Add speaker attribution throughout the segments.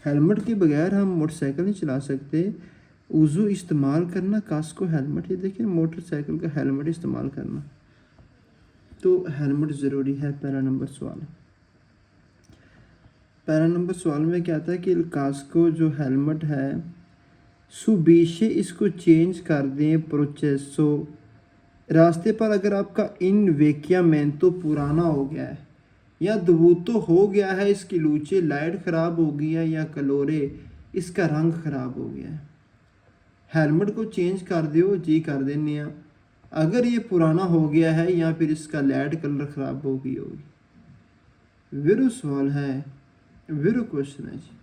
Speaker 1: Helmet के बगैर हम मोटरसाइकिल नहीं चला सकते। वज़ू इस्तेमाल करना, कास्को हेलमेट, ये देखिए मोटरसाइकिल का हेलमेट इस्तेमाल करना, तो हेलमेट ज़रूरी है। पहला नंबर सवाल, पहला नंबर सवाल में क्या था कि कास्को जो हेलमेट है सुबीशे इसको चेंज कर दें प्रोसेसो। रास्ते पर अगर आपका इन वेकियामेंतो पुराना हो गया है या दबूतो हो गया है, इसकी लूचे लाइट ख़राब हो गई है या कलोरे इसका रंग ख़राब हो गया है, हेलमेट को चेंज कर दो जी, कर देने। अगर ये पुराना हो गया है या फिर इसका लाइट कलर ख़राब हो गई होगी। विरो सवाल है, विरो क्वेश्चन है जी।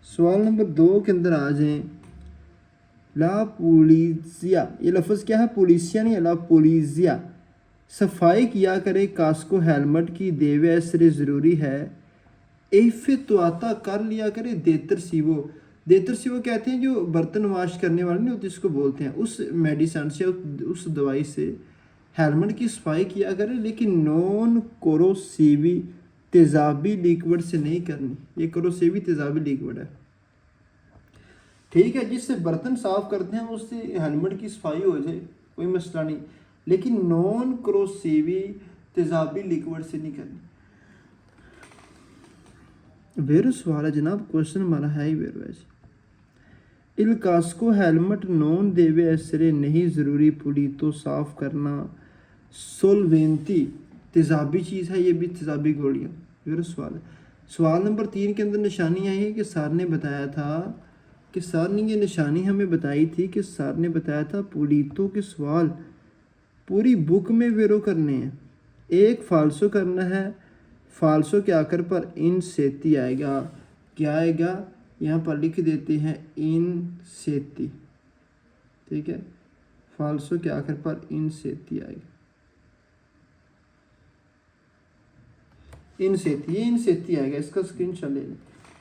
Speaker 1: सवाल नंबर 2 के अंदर आ जाएं। ला पुलिसिया, ये लफ्ज़ क्या है, पुलिसिया नहीं है, ला पुलिसिया सफाई किया करे कास्को हेलमेट की देवे असरे ज़रूरी है। एफे तो आता कर लिया करे देतर सीवो। देतर सीवो कहते हैं जो बर्तन वाश करने वाले नहीं होते, इसको बोलते हैं। उस मेडिसन से, उस दवाई से हेलमेट की सफाई किया करे, लेकिन नॉन कोरोसिवी तेज़ाबी लिक्विड से नहीं करनी। ये कोरोसिवी तेज़ाबी लिक्विड है, ठीक है, जिससे बर्तन साफ करते हैं उससे हेलमेट की सफाई हो जाए, कोई मसला नहीं, लेकिन नॉन क्रोसिवी तेज़ाबी लिक्विड से नहीं करनी। वेरो सवाल है जनाब, क्वेश्चन हमारा है ही वेरो है जी। इल कास्को हेलमेट नॉन देवे असरे नहीं ज़रूरी पुड़ी तो साफ करना सोलवेंती तेज़ाबी चीज़ है, ये भी तेज़ाबी गोलियाँ। वेरो सवाल है। सवाल नंबर 3 के अंदर निशानी आई है कि सर ने बताया था कि सर ने ये निशानी हमें बताई थी कि सर ने बताया था पुलीतों के सवाल पूरी बुक में वेरो करने हैं, एक फालसो करना है, फालसो के आखिर पर इन सेती आएगा। क्या आएगा, यहाँ पर लिख देते हैं इन सेती, ठीक है, फालसो के आखिर पर इन सेती आएगा, इन सेती, ये इन सेती आएगा, इसका स्क्रीनशॉट ले लें।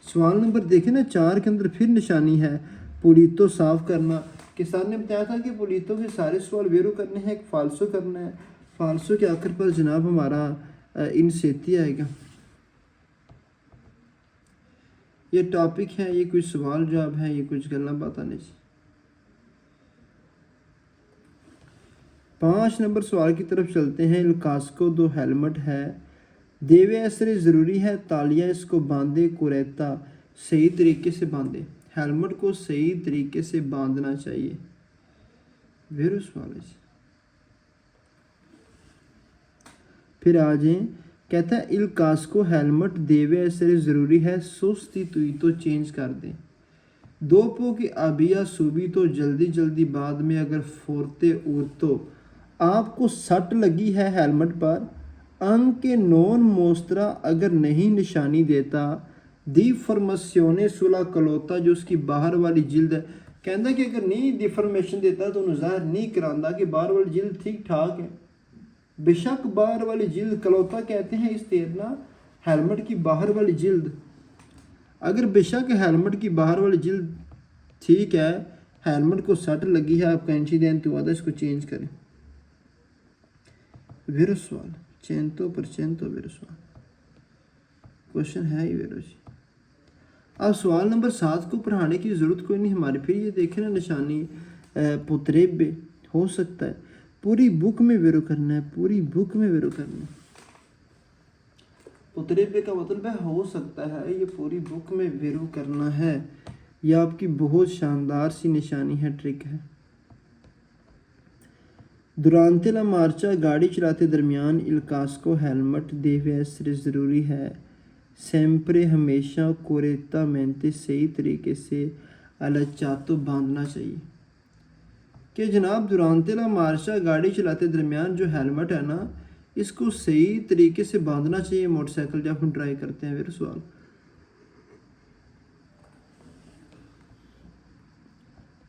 Speaker 1: सवाल नंबर देखें ना 4 के अंदर फिर निशानी है पुलीतो साफ करना। किसान ने बताया था कि पुलीतो के सारे सवाल वेरो करने हैं, एक फालसो करना है, फालसो के आखिर पर जनाब हमारा इन सेती आएगा। ये टॉपिक है, ये कुछ सवाल जवाब है, ये कुछ गल्ला बातें नहीं। 5 नंबर सवाल की तरफ चलते हैं। कास्को दो हेलमेट है, देवे असरे ज़रूरी है, तालियां इसको बांधे, कुरैता सही तरीके से बांधे। हेलमेट को सही तरीके से बांधना चाहिए। वेरो सवाल है। फिर आ जाए, कहता है इल कास्को हेलमेट देवे असरे ज़रूरी है, सुस्ती तुई तो चेंज कर दें। दो पो की आबिया सूबी तो जल्दी जल्दी बाद में अगर फोरते उड़तो। आपको सट लगी है हेलमेट पर, अंग के नॉन मोस्तरा अगर नहीं निशानी देता, दी फॉर्मेशने सुला कलोता जो उसकी बाहर वाली जिल्द है, कहता कि अगर नहीं डिफॉर्मेशन देता तो ज़ाहिर नहीं करांदा कि बाहर वाली जिल्द ठीक ठाक है। बेशक बाहर वाली जिल्द कलोता कहते हैं इस तैरना हेलमेट की बाहर वाली जिल्द। अगर बेशक हेलमेट की बाहर वाली जिल्द ठीक है, हेलमेट को सट लगी है, आप कैंची दें तो आधा इसको चेंज करें। वेरो सवाल चेंतो पर चेंतो वेरो सवाल, क्वेश्चन है ही वेरो जी। अब सवाल नंबर 7 को पढ़ाने की ज़रूरत कोई नहीं हमारे। फिर ये देखें ना निशानी पुतरेबे हो सकता है, पूरी बुक में वेरो करना है, पूरी बुक में वेरो करना है। पुतरेबे का मतलब है हो सकता है, ये पूरी बुक में वेरो करना है। यह आपकी बहुत शानदार सी निशानी है, ट्रिक है। दुरांते ला मार्चा गाड़ी चलाते दरमियान इल कास्को हेलमेट देवे असरे ज़रूरी है, सेम्परे हमेशा कोरेता मेहनते सही तरीके से अलचातो बांधना चाहिए। कि जनाब दुरांते ला मार्चा गाड़ी चलाते दरमियान जो हेलमेट है ना, इसको सही तरीके से बांधना चाहिए मोटरसाइकिल जब हम ड्राइव करते हैं। फिर सवाल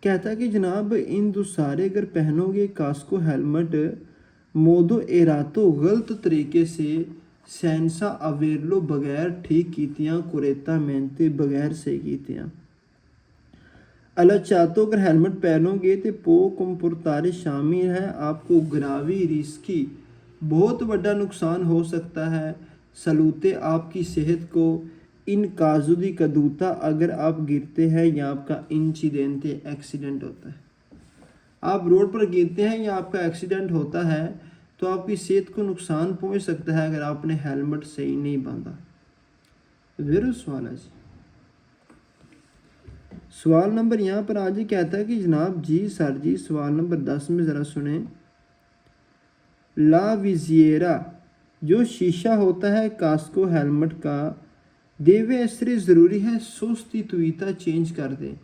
Speaker 1: कहता है कि जनाब इन दो सारे अगर पहनोगे कास्को हेलमेट मोदो एरातो गलत तरीके से सैंसा अवेरलो बगैर ठीक कीतियाँ, कुरेता मेहनते बगैर सही कीतियाँ। अलचातो अगर हेलमेट पहनोगे तो पो कुमपुरतारे शामिल है, आपको ग्रावी रिस्की बहुत बड़ा नुकसान हो सकता है। सलूते आपकी सेहत को इन काजू दी कदूता, अगर आप गिरते हैं या आपका इंसिडेंट एक्सीडेंट होता है। आप रोड पर गिरते हैं या आपका एक्सीडेंट होता है तो आपकी सेहत को नुकसान पहुंच सकता है अगर आपने हेलमेट सही नहीं बांधा। वेरो सवाल है जी। सवाल नंबर यहाँ पर आज ही कहता है कि जनाब जी सर जी सवाल नंबर 10 में ज़रा सुने। ला विजिएरा जो शीशा होता है कास्को हेलमेट का देवे इसरे ज़रूरी है सोस्तित्विता चेंज कर दें।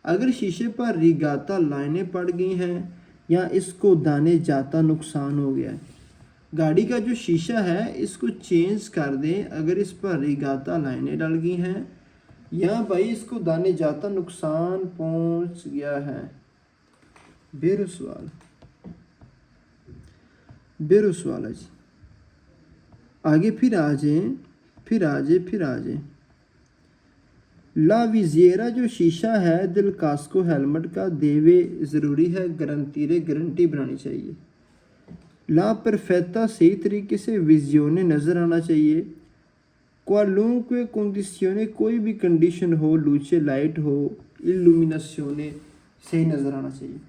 Speaker 1: अगर शीशे पर रिगाता लाइनें पड़ गई हैं या इसको दाने जाता नुकसान हो गया है, गाड़ी का जो शीशा है इसको चेंज कर दें अगर इस पर रिगाता लाइनें डल गई हैं या भाई इसको दाने जाता नुकसान पहुंच गया है। बेरो सवाल है जी। आगे फिर आ जाए। ला विजिएरा जो शीशा है दिल कास्को हेलमेट का देवे ज़रूरी है गारंटी बनानी चाहिए। ला परफेक्टा सही तरीके से विजियोने नज़र आना चाहिए। क्वालुंque कंडीशने कोई भी कंडीशन हो, लूचे लाइट हो, इल्यूमिनासियोने सही नज़र आना चाहिए।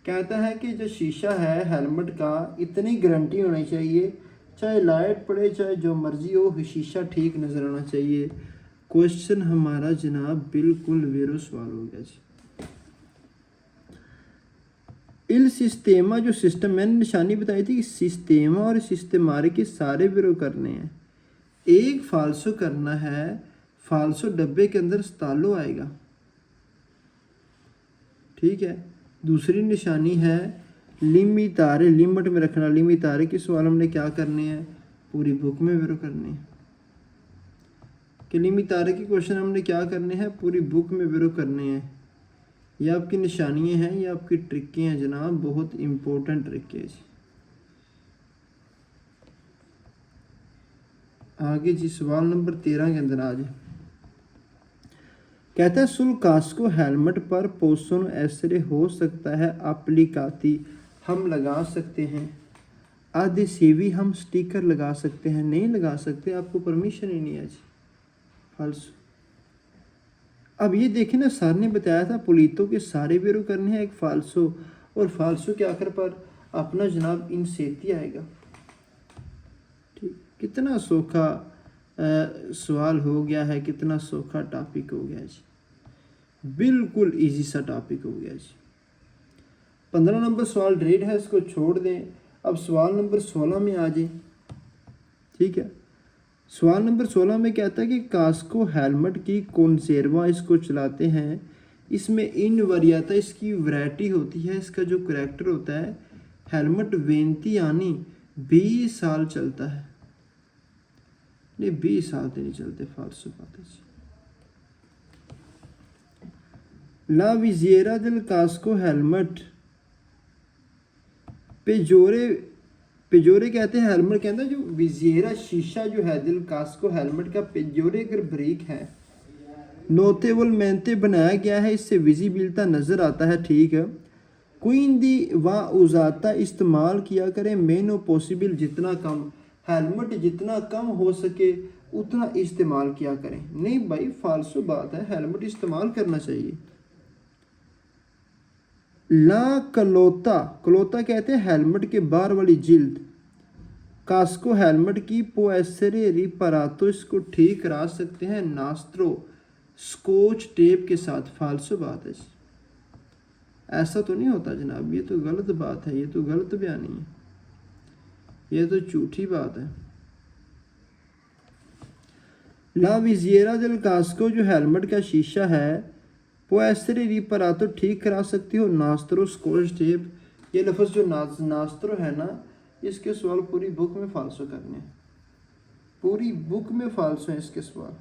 Speaker 1: कहता है कि जो शीशा है हेलमेट का इतनी गारंटी होनी चाहिए, चाहे लाइट पड़े चाहे जो मर्जी हो, शीशा ठीक नज़र आना चाहिए। क्वेश्चन हमारा जनाब बिल्कुल वेरो सवाल हो गया जी। इल सिस्टेमा जो सिस्टम मैंने निशानी बताई थी कि सिस्टेमा और सिस्टेमारे के सारे वेरो करने हैं। एक फाल्सो करना है, फाल्सो डब्बे के अंदर स्तालो आएगा, ठीक है। दूसरी निशानी है लिमिटारे, लिमिट में रखना। लिमिटारे के सवाल हमने क्या करने हैं, पूरी बुक में वेरो करने हैं। कि लिमिटारे के क्वेश्चन हमने क्या करने हैं, पूरी बुक में वेरो करने हैं। ये आपकी निशानियाँ हैं, ये आपकी ट्रिकें हैं जनाब, बहुत इम्पोर्टेंट ट्रिक है जी। आगे जी सवाल नंबर 13 के अंदर आ जाए। कहता है सुल कास्को हेलमेट पर पोसोन ऐसरे हो सकता है अप्लिकाती, हम लगा सकते हैं। आधे सेवी हम स्टिकर लगा सकते हैं, नहीं लगा सकते, आपको परमिशन ही नहीं है जी। फाल्सो। अब ये देखें ना, सर ने बताया था पुलीतों के सारे वेरो करने हैं, एक फाल्सो, और फाल्सो के आखिर पर अपना जनाब इन सेती आएगा। ठीक, कितना सौखा सवाल हो गया है, कितना सौखा टॉपिक हो गया जी, बिल्कुल इजी सा टॉपिक हो गया जी। 15 नंबर सवाल रेड है, इसको छोड़ दें। अब सवाल नंबर 16 में आ जाए, ठीक है। सवाल नंबर 16 में कहता है कि कास्को हेलमेट की कॉन्सेर्वा इसको चलाते हैं, इसमें इन वरीयता इसकी वैरायटी होती है, इसका जो करैक्टर होता है। हेलमेट वेंती यानी 20 साल चलता है, नहीं 20 साल तो नहीं चलते, फालतू बात है। ला विजिएरा दिल कास्को हेलमेट पेजोरे कहते हैं हेलमेट के अंदर जो विजिएरा शीशा जो है दिल कास्को हेलमेट का, पेजोरे अगर ब्रेक है, नोटेबल मेंटे बनाया गया है, इससे विजिबिलिटी नज़र आता है, ठीक है। क्वीन दी व उजाता इस्तेमाल किया करें, मेनो पॉसिबल जितना कम, हेलमेट जितना कम हो सके उतना इस्तेमाल किया करें। नहीं भाई फालतू बात है, हेलमेट इस्तेमाल करना चाहिए। ला कलोता, कलोता कहते हैं हेलमेट के बाहर वाली जिल्द। कास्को हेलमेट की पोएसरे रिपरातो, इसको ठीक करा सकते हैं नास्त्रो स्कॉच टेप के साथ। फालतू बात है, ऐसा तो नहीं होता जनाब, ये तो गलत बात है, ये तो गलत बयानी है, ये तो झूठी बात है। ला विजिएरा दिल कास्को जो हेलमेट का शीशा है पोएसरे रिपरातो ठीक करा सकती हो नास्त्रो स्कॉच टेप। ये लफ्ज़ जो नास्त्रो है ना, इसके सवाल पूरी बुक में फालतू करने हैं, पूरी बुक में फालतू हैं इसके सवाल,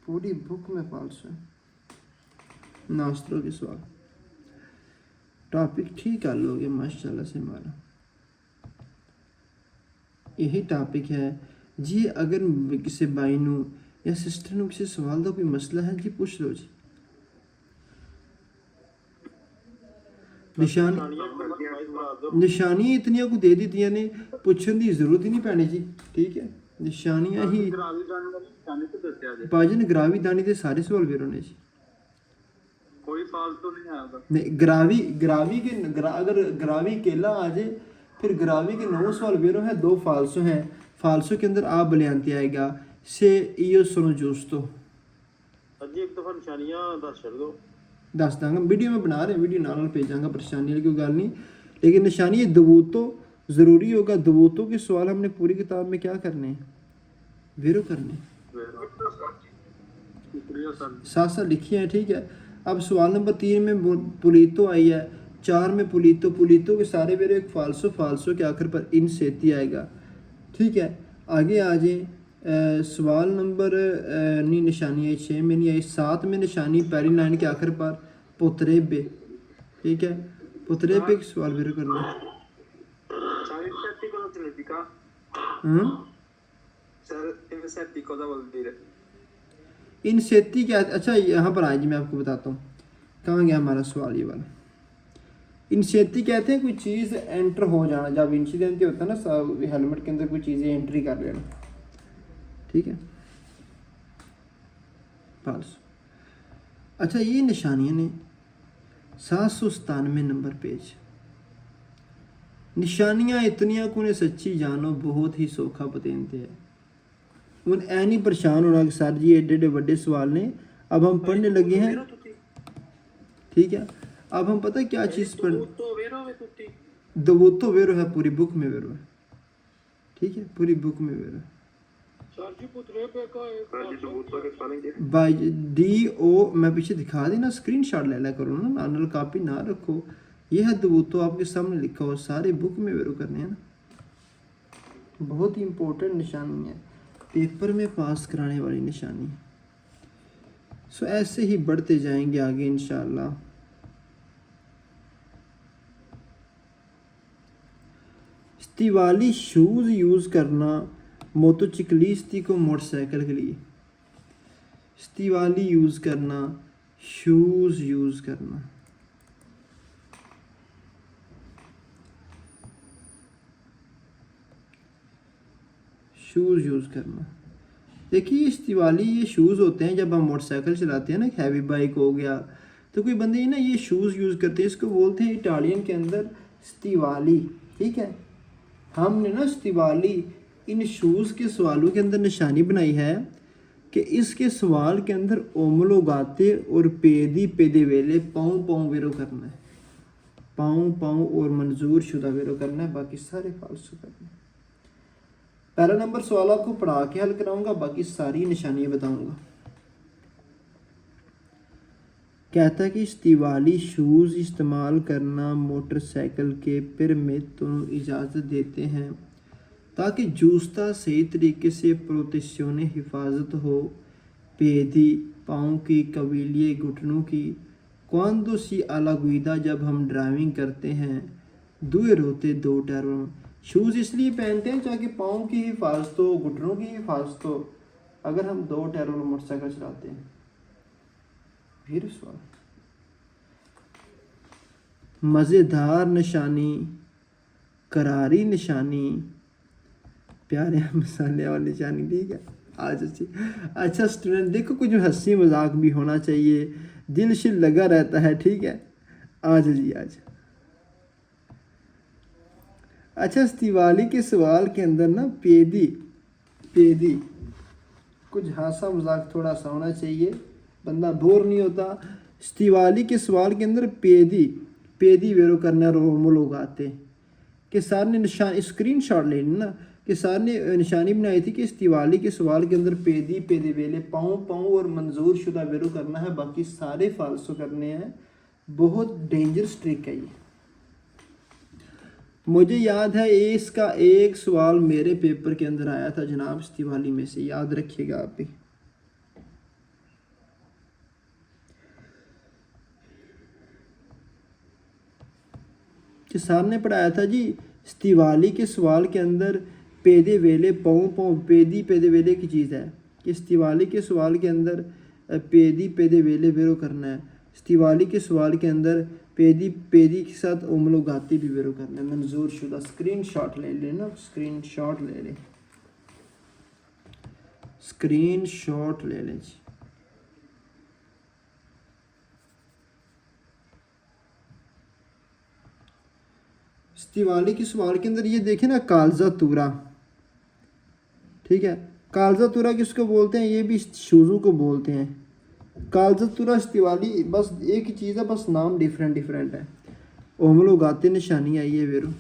Speaker 1: पूरी बुक में फालतू है नास्त्रो के सवाल। टॉपिक ठीक कर लोगे माशाल्लाह से हमारा, यही टॉपिक है जी। अगर किसी भाई नू या सिस्टर नू किसी सवाल का कोई मसला है जी, पूछ लो जी। निशानियां इतनियां को दे दी ने, पूछने की जरूरत ही नहीं पैनी जी, ठीक है। ਨਿਸ਼ਾਨੀਆਂ ਹੀ
Speaker 2: ਗਰਾਵੀ ਜਾਨਵਰ ਨਿਸ਼ਾਨੀ ਤੇ ਦੱਸਿਆ ਜੇ
Speaker 1: ਭਾਜਨ ਗਰਾਵੀ ਦਾਨੀ ਦੇ ਸਾਰੇ ਸਵਾਲ ਵੀਰੋ ਨੇ ਜੀ।
Speaker 2: ਕੋਈ फालतू नहीं आया था।
Speaker 1: नहीं ग्रावी ग्रावी के अगर ग्रावी केला आ जाए फिर ग्रावी के 9 सवाल वेरो है, 2 फालसो हैं। फालसो के अंदर आप बलियांती आएगा से इयो सुनो जूस्तो
Speaker 2: अजी एक दफा निशानियां दस छड़ दो।
Speaker 1: दस दांगा वीडियो में बना रहे वीडियो नाल भेजांगा, परेशानी वाली कोई गल नहीं। लेकिन निशानी ये दबूतो ज़रूरी होगा। दबूतों के सवाल हमने पूरी किताब में क्या करने हैं वेरो करने साथ साथ लिखी है, ठीक है। अब सवाल नंबर 3 में पुलीतो आई है, 4 में पुलीतो पुलीतो के सारे वेरो एक फालसो, फालसो के आखिर पर इन सेती आएगा, ठीक है। आगे आ जाए सवाल नंबर नहीं निशानी आई 6 में नहीं आई, 7 में निशानी पहली लाइन के आखिर पर पुतरेबे, ठीक है। पुतरेबे के सवाल वेरो करना है। इन सेती क्या, अच्छा यहाँ पर आए जी मैं आपको बताता हूँ कहाँ गया हमारा सवाल ये वाला। इंसेती कहते हैं कोई चीज़ एंटर हो जाना, जब इंसिडेंट होता है ना हेलमेट के अंदर कोई चीज़ें एंट्री कर लेना, ठीक है। फाल्स। अच्छा ये निशानियाँ ने 797 नंबर पेज। निशानियाँ इतनियाँ को ने सच्ची जानो बहुत ही सौखा पतेंते है। उन ऐ नहीं परेशान होना कि सर जी एडे एडे बड़े सवाल ने। अब हम पढ़ने लगे हैं, ठीक है। अब हम पता क्या चीज़ पढ़ दबूतो वेरो है, पूरी बुक में वेरो है, ठीक है, पूरी बुक में वेरो है। बाई डी ओ मैं पीछे दिखा दी ना, स्क्रीनशॉट ले लिया करो ना, नानल कॉपी ना रखो। ये है दबूतो आपके सामने लिखा हो, सारे बुक में वेरो करने हैं ना। बहुत ही इम्पोर्टेंट निशानी है, पेपर में पास कराने वाली निशानी। सो ऐसे ही बढ़ते जाएंगे आगे इंशाल्लाह। स्तीवाली शूज़ यूज़ करना मोटोचिकलिस्टी को मोटरसाइकिल के लिए। स्तीवाली यूज़ करना, शूज़ यूज़ करना, शूज़ यूज़ करना। देखिए इस्तीवाली ये शूज़ होते हैं जब हम मोटरसाइकिल चलाते हैं ना, हैवी बाइक हो गया, तो कोई बंदे ना ये शूज़ यूज़ करते हैं, इसको बोलते हैं इटालियन के अंदर स्तीवाली, ठीक है। हमने ना स्तीवाली इन शूज़ के सवालों के अंदर निशानी बनाई है कि इसके सवाल के अंदर ओमलो गाते और पेदी पेदे वेले पाँव पाँव वेरो करना है, पाँव पाँव और मंजूर शुदा वेरो करना है, बाकी सारे फालसू करना है। पहला नंबर सवाल आपको पढ़ा के हल कराऊंगा, बाकी सारी निशानियां बताऊंगा। कहता है कि स्तीवाली शूज़ इस्तेमाल करना मोटरसाइकिल के परमिट तो इजाज़त देते हैं ताकि जूस्ता सही तरीके से प्रोटेक्शन हिफाजत हो, पेदी पाँव की, कबीलिए घुटनों की, क्वांदो सी आला गुईदा जब हम ड्राइविंग करते हैं, दुए रोते दो टायरों। शूज़ इसलिए पहनते हैं ताकि पाँव की हिफाजत हो, घुटनों की हिफाजत हो, अगर हम 2 टायरों में मोटरसाइकिल चलाते हैं। फिर सवाल मज़ेदार निशानी, करारी निशानी, प्यारे मसाले वाली निशानी, ठीक है। आज अच्छी अच्छा स्टूडेंट देखो, कुछ हंसी मजाक भी होना चाहिए, दिल शिल लगा रहता है, ठीक है। आज जी आज अच्छा स्तीवाली के सवाल के अंदर ना पेदी पेदी कुछ हासा मजाक थोड़ा सा होना चाहिए, बंदा बोर नहीं होता। स्तीवाली के सवाल के अंदर पेदी पेदी वेरो करना रोम लोग आते कि सर ने निशान स्क्रीनशॉट ले ना कि सर ने निशानी बनाई थी कि स्तीवाली के सवाल के अंदर पेदी पेदे वेले पाँव पाँव और मंजूर शुदा वेरो करना है, बाकी सारे फालसू करने हैं। बहुत डेंजरस ट्रिक है ये। मुझे याद है इसका एक सवाल मेरे पेपर के अंदर आया था जनाब स्तीवाली में से, याद रखिएगा आप भी। कि सर ने पढ़ाया था जी स्तीवाली के सवाल के अंदर पेदे वेले पाँव पाँव, पेदी पेदे वेले की चीज़ है कि स्तीवाली के सवाल के अंदर पेदी पेदे वेले वेरो करना है, स्तीवाली के सवाल के अंदर पेदी पेदी के साथ उमलो गाती भी वेरो करना है। मंजूर शुदा स्क्रीनशॉट ले लेना, स्क्रीनशॉट ले ले। स्क्रीन शॉट ले लें जी। दिवाली के सवाल के अंदर ये देखें ना, कालजा तूरा, ठीक है, कालजा तूरा किसको बोलते हैं? ये भी शूज़ों को बोलते हैं। कालजा तूरा दिवाली बस एक ही चीज़ है, बस नाम डिफरेंट डिफरेंट है। ओमल उगाते निशानी आई है वेरो।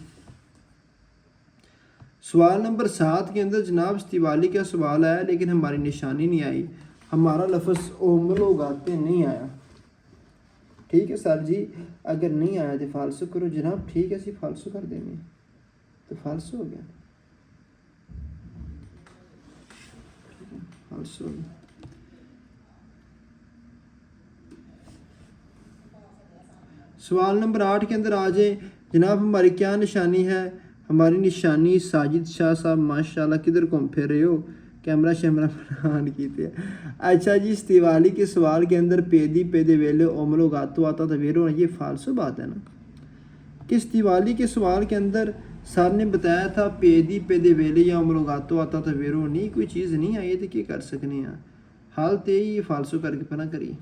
Speaker 1: सवाल नंबर 7 के अंदर जनाब दिवाली का सवाल आया लेकिन हमारी निशानी नहीं आई, हमारा लफ्ज़ ओमल उगाते नहीं आया। ठीक है सर जी, अगर नहीं आया तो फालसू करो जनाब। ठीक है, सिर्फ फालसू कर देंगे तो फालसू हो गया, फालसू हो गया। सवाल नंबर 8 के अंदर आ जाए जनाब, हमारी क्या निशानी है? हमारी निशानी साजिद शाह साहब माशाल्लाह, किधर घूम फिर रहे हो? कैमरा शैमरा बनान की थे। अच्छा जी, इस दिवाली के सवाल के अंदर पेदी पेदे वेले ओमलो गातो आता था वेरो, ये फालसू बात है ना। किस दिवाली के सवाल के अंदर सर ने बताया था पेदी पेदे वेले या ओमलो गातो आता था वेरो, नहीं कोई चीज़ नहीं आई तो क्या कर सकने हैं, हाल तो ये फालसू करके पना करिए।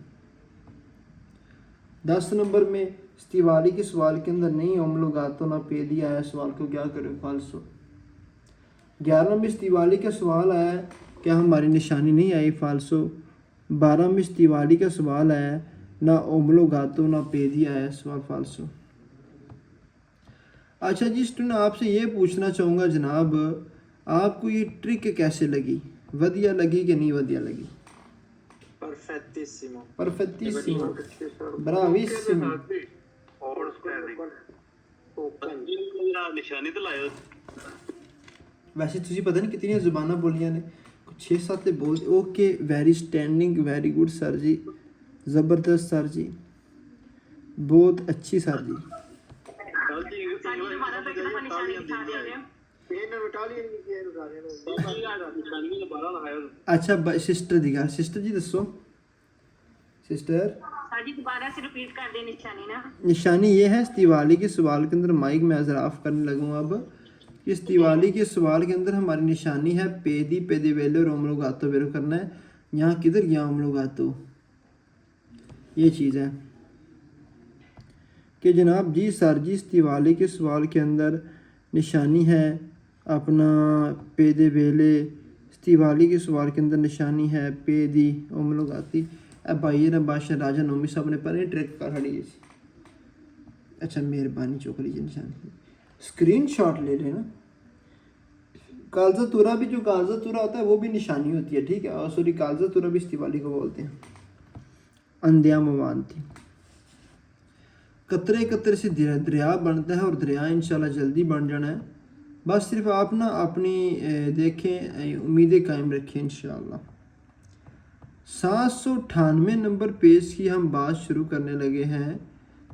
Speaker 1: 10 नंबर में इस दिवाली के सवाल के अंदर नहीं ओमलो गातो ना पेदी आया, सवाल को क्या करें फालसू। 11 में इस दिवाली का सवाल आया क्या हमारी निशानी नहीं आई, फालसू। 12 में इस दिवाली का सवाल आया ना ओमलो गातो ना पेदी आया, सवाल फालसू। अच्छा जी स्टूडेंट, आपसे ये पूछना चाहूँगा जनाब, आपको ये ट्रिक कैसे लगी? वधिया लगी कि नहीं वधिया लगी?
Speaker 2: परफेक्टिसिमो,
Speaker 1: परफेक्टिसिमो, ब्राविसिमो।
Speaker 2: निशानी तो लायो।
Speaker 1: वैसे तुझे पता नहीं कितनी जुबाना बोलियां ने, 6-7 बोल। Okay, very standing, very good sir ji, ज़बरदस्त सर जी, बहुत अच्छी सर जी। अच्छा सिस्टर दी गल, सिस्टर जी दसो सिस्टर।
Speaker 3: जी दोबारा से रिपीट कर दे निशानी ना।
Speaker 1: निशानी ये है, इस दिवाली के सवाल के अंदर माइक मैं ज़रा ऑफ करने लगूँ अब। इस दिवाली के सवाल के अंदर हमारी निशानी है पेदी पेदे वेले और ओमलो गातो वेरो करना है। यहाँ किधर गया ओमलो गातो, ये चीज़ है कि जनाब जी सर जी इस दिवाली के सवाल के अंदर निशानी है अपना पेदे वेले, इस दिवाली के सवाल के अंदर निशानी है पेदी ओमलो गाती। अब भाई ना बादशाह राजा नोमी साहब ने पर ट्रिक कर हड़ी। अच्छा मेहरबानी चौकरी जी निशानी, स्क्रीन शॉट ले लेना। कालजा तुरा भी, जो कालजा तुरा होता है वो भी निशानी होती है, ठीक है। और सॉरी कालजा तुरा भी इस दिवाली को बोलते हैं। अंधिया मवानती, कतरे कतरे से दरिया बनता है और दरिया इंशाल्लाह जल्दी बन जाना है। बस सिर्फ आप ना अपनी देखें, उम्मीदें कायम रखें इंशाल्लाह। 798 नंबर पेज की हम बात शुरू करने लगे हैं।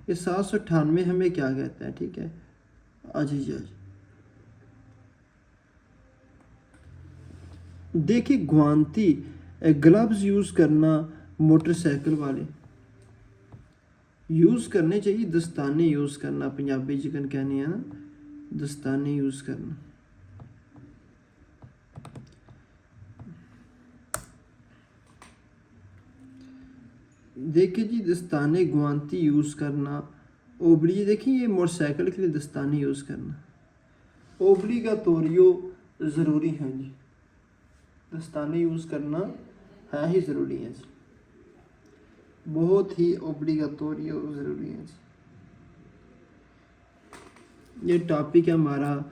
Speaker 1: ये 798 हमें क्या कहता है, ठीक है। आज देखिए गुआंती, ग्लव्स यूज़ करना, मोटरसाइकिल वाले यूज़ करने चाहिए, दस्ताने यूज़ करना, पंजाबी चिकन कहने हैं ना, दस्ताने यूज़ करना। देखिए जी दस्ताने गुआंती यूज़ करना, ओबली देखिए ये मोटरसाइकिल के लिए दस्ताने यूज़ करना, ओबली का तोरियो ज़रूरी है जी, दस्ताने यूज़ करना है ही ज़रूरी है जी, बहुत ही ओब्लिगाटोरियो ज़रूरी है जी। ये टॉपिक है हमारा,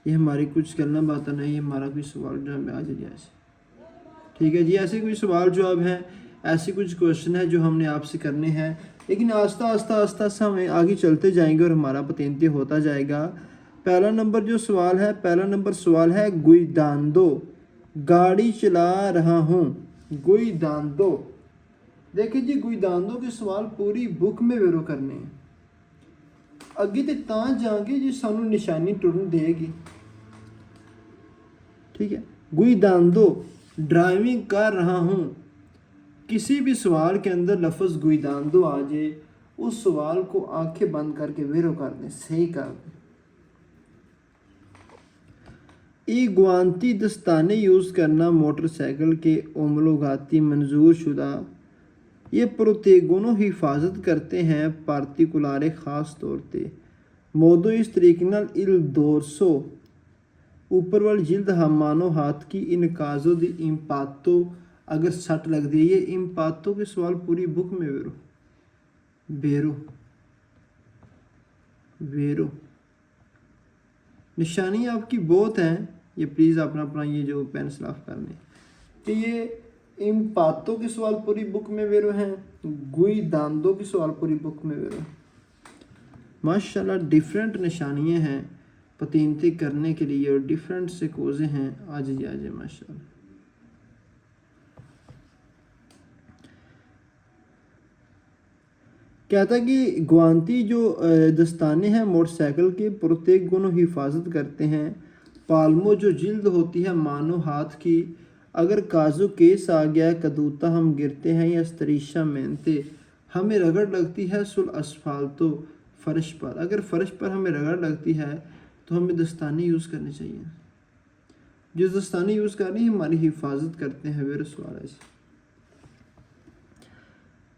Speaker 1: ये हमारी कुछ गलना बातें नहीं, हमारा कोई सवाल जवाब में आ जाए ऐसे, ठीक है जी। ऐसे कोई सवाल जवाब है, ऐसे कुछ क्वेश्चन है जो हमने आपसे करने हैं, लेकिन आस्ता आस्ता आस्ता आस्ता हमें आगे चलते जाएंगे और हमारा पतेंती होता जाएगा। पहला नंबर जो सवाल है, पहला नंबर सवाल है गुइदांदो, गाड़ी चला रहा हूँ, गुइदांदो। देखिए जी गुइदांदो के सवाल पूरी बुक में वेरो करने हैं, अगे तो तां जाएंगे जी सानू निशानी टुरन देगी, ठीक है। गुइदांदो, ड्राइविंग कर रहा हूँ, किसी भी सवाल के अंदर लफ्ज़ गुइदांदो आ जाए, उस सवाल को आंखें बंद करके वेरो कर दें, सही कर दें। ई गुआंती दस्ताने यूज़ करना मोटरसाइकिल के ओमलोगाती मंजूर शुदा ये प्रोतेगोनो हिफाजत करते हैं पार्टिकुलारे ख़ास तौर पे मोदो इस तरीके नाल इल दोरसो ऊपर वाली जिल्द हमानो हाथ की इनकाजो दी इम्पातो अगर सट लगती है। ये इम्पातो के सवाल पूरी बुक में वेरो बेरो वेरो निशानी आपकी बहुत हैं, ये प्लीज़ अपना अपना ये जो पेन साफ कर लें कि ये इन बातों के सवाल पूरी बुक में वेरो हैं, गुई दांदों के सवाल पूरी बुक में वेरो। माशाल्लाह डिफरेंट निशानियाँ हैं पतीनती करने के लिए और डिफरेंट से कोज़े हैं। आज माशाल्लाह। कहता है कि गुआंती जो दस्ताने हैं मोटरसाइकिल के प्रत्येक गुणों हिफाजत करते हैं। पाल्मो जो जिल्द होती है मानो हाथ की, अगर काजू केस आ गया कदूता हम गिरते हैं या स्तरीशा मेहनते हमें रगड़ लगती है सुल असफाल्तो फ़र्श पर, अगर फ़र्श पर हमें रगड़ लगती है तो हमें दस्ताने यूज़ करने चाहिए। जो दस्ताने यूज़ करनी है हमारी हिफाजत करते हैं। वेर सवाल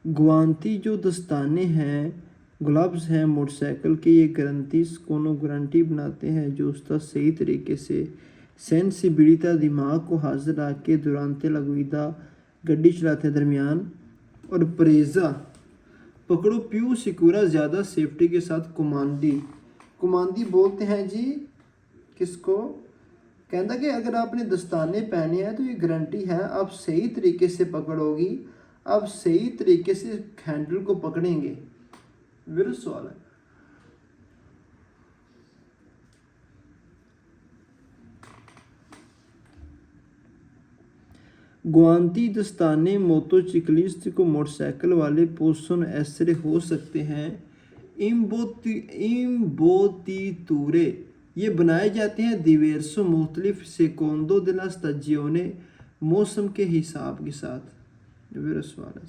Speaker 1: गुआंती जो दस्ताने हैं ग्लव्स हैं मोटरसाइकिल के, ये गारंटीज कोनो गारंटी बनाते हैं जो उसका सही तरीके से सेंसिबिलिटी दिमाग को हाजिर रख के दुरानते लगवीदा गड्डी चलाते दरमियान और परेजा पकड़ो प्यू सिक्योरा ज़्यादा सेफ्टी के साथ कुमांदी बोलते हैं जी किसको। कहता कि अगर आपने दस्ताने पहने हैं तो ये गारंटी है आप सही तरीके से पकड़ोगी, आप सही तरीके से हैंडल को पकड़ेंगे। मेरा सवाल है गुआंती दस्ताने मोटोचिकलिस्ट को मोटरसाइकिल वाले पोषण ऐसे हो सकते हैं इम्बोतीतूरे ये बनाए जाते हैं दिवेरसो मुख्तलिफ सेकोंदो दिला स्ताजियोने मौसम के हिसाब के साथ। मेरा सवाल है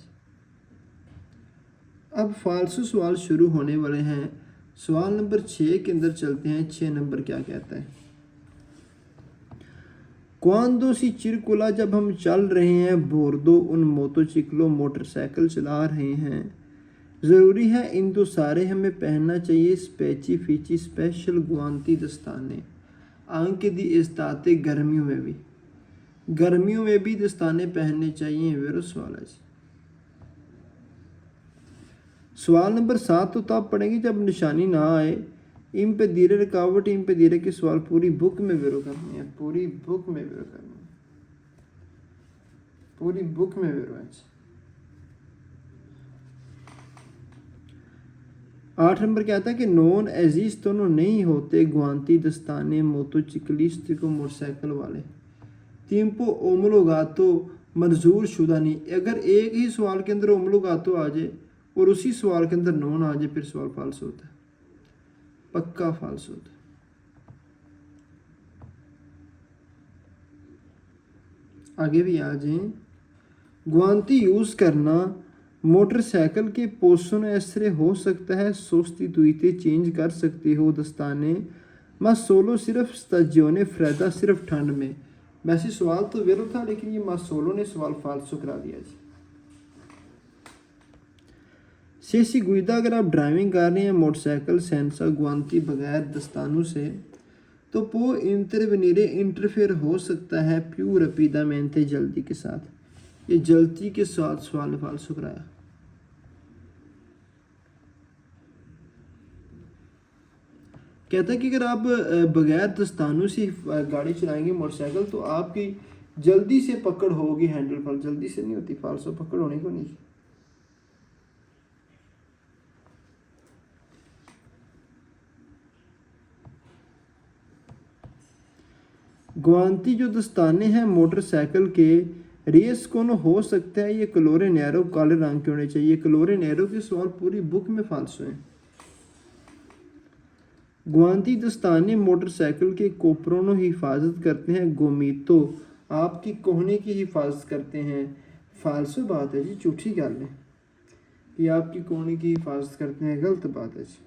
Speaker 1: अब फालसू सवाल शुरू होने वाले हैं। सवाल नंबर 6 के अंदर चलते हैं। 6 नंबर क्या कहता है। क्वांदो सी चिरकुला जब हम चल रहे हैं बोर्दो उन मोटोचिकलो मोटरसाइकिल चला रहे हैं ज़रूरी है इन दो सारे हमें पहनना चाहिए स्पेची फीची स्पेशल गुआंती दस्ताने आंख दी इस्ताते गर्मियों में भी दस्ताने पहनने चाहिए। वेरो सवाल है। सवाल नंबर 7 तो तब पढ़ेंगे जब निशानी ना आए। इन पे धीरे रुकावट इन पे धीरे के सवाल पूरी बुक में वेरो करनी है, पूरी बुक में वेरो करनी है, पूरी बुक में वेरो है। 8 नंबर क्या आता है कि नॉन एजीज दोनों नहीं होते गुआंती दस्ताने मोटोचिकलिस्ट को मोटरसाइकिल वाले तीम्पो ओमलोगातो मंजूर शुदा नहीं। अगर एक ही सवाल के अंदर ओमलोगातो आ जाए और उसी सवाल के अंदर नॉन आ जाए फिर सवाल फाल्स होता है, पक्का फाल्स होता है। आगे भी आ जाए। गुआंती यूज़ करना मोटरसाइकिल के पोषण ऐसे हो सकता है सोस्ती दुईते चेंज कर सकते हो दस्ताने मा सोलो सिर्फ स्ताजियोने फ्रेदा सिर्फ ठंड में। वैसे सवाल तो वेरो था लेकिन ये मा सोलो ने सवाल फाल्सो करा दिया जी। सेसी गुइदा अगर आप ड्राइविंग कर रहे हैं मोटरसाइकिल सेंसा गुआंती बगैर दस्तानों से तो पो इंटरफेयर हो सकता है प्यूर रपीदा मेहनते जल्दी के साथ। ये जल्दी के साथ सवाल फाल्सो कराया। कहता है कि अगर आप बगैर दस्तानों से गाड़ी चलाएंगे मोटरसाइकिल तो आपकी जल्दी से पकड़ होगी हैंडल पर, जल्दी से नहीं होती, फाल्सो पकड़ होने को नहीं। गुआंती जो दस्ताने हैं मोटरसाइकिल के रेस कौन हो सकता है ये कलोरे नैरो काले रंग के होने चाहिए। कलोरे नैरो के सवाल पूरी बुक में फाल्सो हैं। गुआंती दस्ताने मोटरसाइकिल के कोपरों हिफाजत करते हैं गोमीतो आपकी कोहनी की हिफाजत करते हैं। फाल्सो बात है जी, झूठी गल है कि आपकी कोहनी की हिफाजत करते हैं, गलत बात है जी।